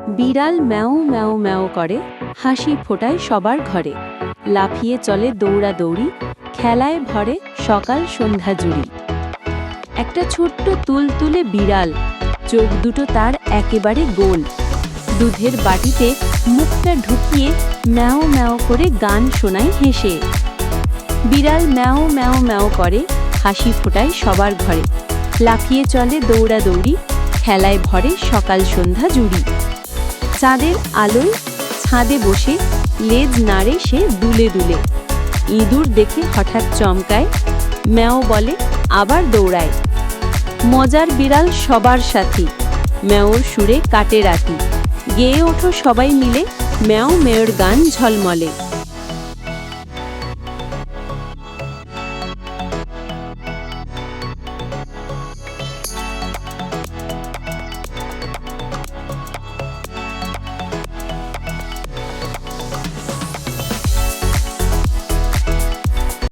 বিড়াল ম্যাও ম্যাও ম্যাও করে, হাসি ফোটায় সবার ঘরে, লাফিয়ে চলে দৌড়াদৌড়ি, খেলায় ভরে সকাল সন্ধ্যা জুড়ি। একটা ছোট্ট তুলতুলে বিড়াল, চোখ দুটো তার একেবারে গোল, দুধের বাটিতে মুখটা ঢুকিয়ে ম্যাও ম্যাও করে গান শোনায় হেসে। বিড়াল ম্যাও ম্যাও ম্যাও করে, হাসি ফোটায় সবার ঘরে, লাফিয়ে চলে দৌড়াদৌড়ি, খেলায় ভরে সকাল সন্ধ্যা জুড়ি। চাঁদের আলোয় ছাদে বসে লেজ নাড়ে সে দুলে দুলে, ইঁদুর দেখে হঠাৎ চমকায়, ম্যাও বলে আবার দৌড়ায়। মজার বিড়াল সবার সাথী, ম্যাওর সুরে কাটে রাতি, গেয়ে ওঠো সবাই মিলে ম্যাও মেয়ের গান ঝলমলে।